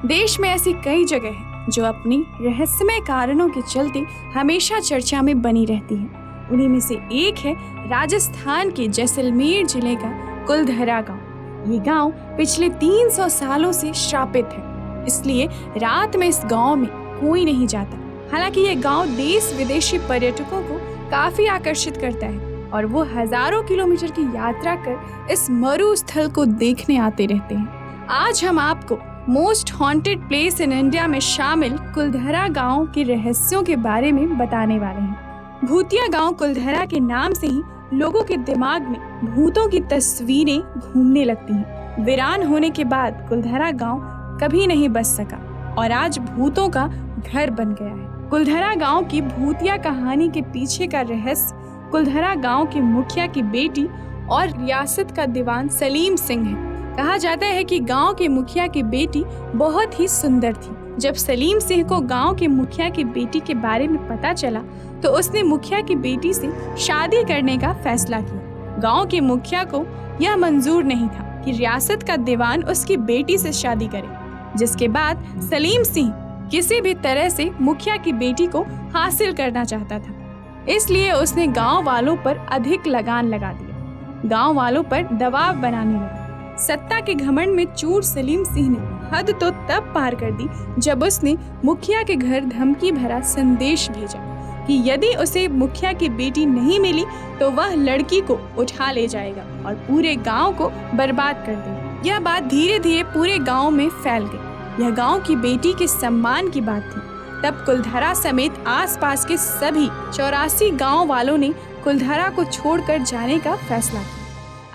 देश में ऐसी कई जगह हैं जो अपनी रहस्यमय कारणों के चलते हमेशा चर्चा में बनी रहती हैं। उन्हीं में से एक है राजस्थान के जैसलमेर जिले का कुलधरा गांव। ये गांव पिछले 300 सालों से श्रापित है, इसलिए रात में इस गांव में कोई नहीं जाता। हालांकि ये गांव देश विदेशी पर्यटकों को काफी आकर्षित करता है और वो हजारों किलोमीटर की यात्रा कर इस मरु स्थल को देखने आते रहते हैं। आज हम आपको most haunted place in India में शामिल कुलधरा गांव के रहस्यों के बारे में बताने वाले हैं। भूतिया गांव कुलधरा के नाम से ही लोगों के दिमाग में भूतों की तस्वीरें घूमने लगती हैं। वीरान होने के बाद कुलधरा गांव कभी नहीं बच सका और आज भूतों का घर बन गया है। कुलधरा गांव की भूतिया कहानी के पीछे का रहस्य कुलधरा गांव के मुखिया की बेटी और रियासत का दीवान सलीम सिंह है। कहा जाता है कि गांव के मुखिया की बेटी बहुत ही सुंदर थी। जब सलीम सिंह को गांव के मुखिया की बेटी के बारे में पता चला तो उसने मुखिया की बेटी से शादी करने का फैसला किया। गांव के मुखिया को यह मंजूर नहीं था कि रियासत का दीवान उसकी बेटी से शादी करे, जिसके बाद सलीम सिंह किसी भी तरह से मुखिया की बेटी को हासिल करना चाहता था। इसलिए उसने गांव वालों पर अधिक लगान लगा दिया, गांव वालों पर दबाव बनाने लगा। सत्ता के घमंड में चूर सलीम सिंह ने हद तो तब पार कर दी जब उसने मुखिया के घर धमकी भरा संदेश भेजा कि यदि उसे मुखिया की बेटी नहीं मिली तो वह लड़की को उठा ले जाएगा और पूरे गांव को बर्बाद कर देगा। यह बात धीरे धीरे पूरे गांव में फैल गई। यह गांव की बेटी के सम्मान की बात थी। तब कुलधरा समेत आसपास के सभी 84 गांव वालों ने कुलधरा को छोड़कर जाने का फैसला किया।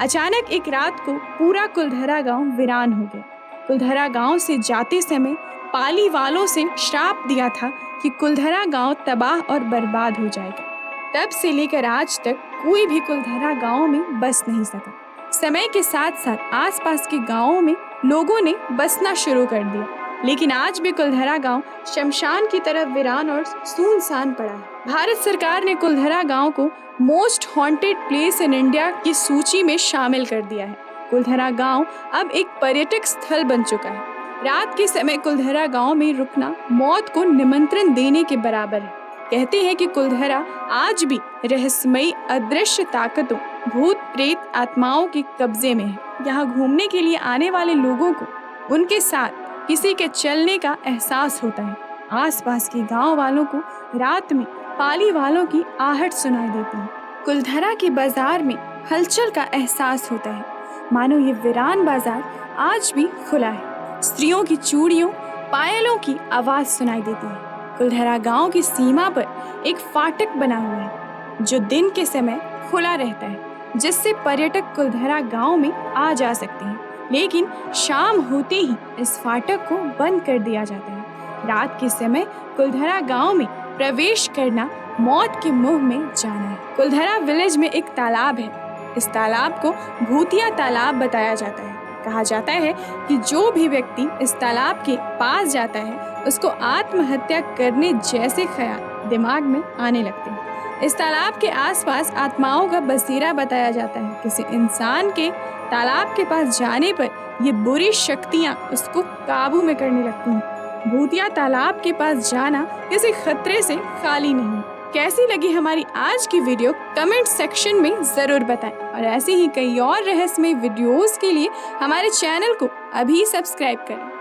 अचानक एक रात को पूरा कुलधरा गांव वीरान हो गया। कुलधरा गांव से जाते समय पाली वालों से श्राप दिया था कि कुलधरा गांव तबाह और बर्बाद हो जाएगा। तब से लेकर आज तक कोई भी कुलधरा गांव में बस नहीं सका। समय के साथ साथ आसपास के गांवों में लोगों ने बसना शुरू कर दिया, लेकिन आज भी कुलधरा गांव शमशान की तरह वीरान और सुनसान पड़ा है। भारत सरकार ने कुलधरा गांव को most haunted place in India की सूची में शामिल कर दिया है। कुलधरा गांव अब एक पर्यटक स्थल बन चुका है। रात के समय कुलधरा गांव में रुकना मौत को निमंत्रण देने के बराबर है। कहते हैं कि कुलधरा आज भी रहस्यमयी अदृश्य ताकतों, भूत प्रेत आत्माओं के कब्जे में है। यहाँ घूमने के लिए आने वाले लोगों को उनके साथ किसी के चलने का एहसास होता है। आसपास के गांव वालों को रात में पाली वालों की आहट सुनाई देती है। कुलधरा के बाजार में हलचल का एहसास होता है, मानो ये वीरान बाजार आज भी खुला है। स्त्रियों की चूड़ियों, पायलों की आवाज सुनाई देती है। कुलधरा गांव की सीमा पर एक फाटक बना हुआ है जो दिन के समय खुला रहता है, जिससे पर्यटक कुलधरा गांव में आ जा सकते हैं, लेकिन शाम होते ही इस फाटक को बंद कर दिया जाता है। रात के समय कुलधरा गांव में प्रवेश करना मौत के मुंह में जाना है। कुलधरा विलेज में एक तालाब है। इस तालाब को भूतिया तालाब बताया जाता है। कहा जाता है कि जो भी व्यक्ति इस तालाब के पास जाता है उसको आत्महत्या करने जैसे ख्याल दिमाग में आने लगते हैं। इस तालाब के आसपास आत्माओं का बसेरा बताया जाता है। किसी इंसान के तालाब के पास जाने पर ये बुरी शक्तियाँ उसको काबू में करने लगती हैं। भूतिया तालाब के पास जाना किसी खतरे से खाली नहीं। कैसी लगी हमारी आज की वीडियो कमेंट सेक्शन में ज़रूर बताएं और ऐसे ही कई और रहस्यमय वीडियोस के लिए हमारे चैनल को अभी सब्सक्राइब करें।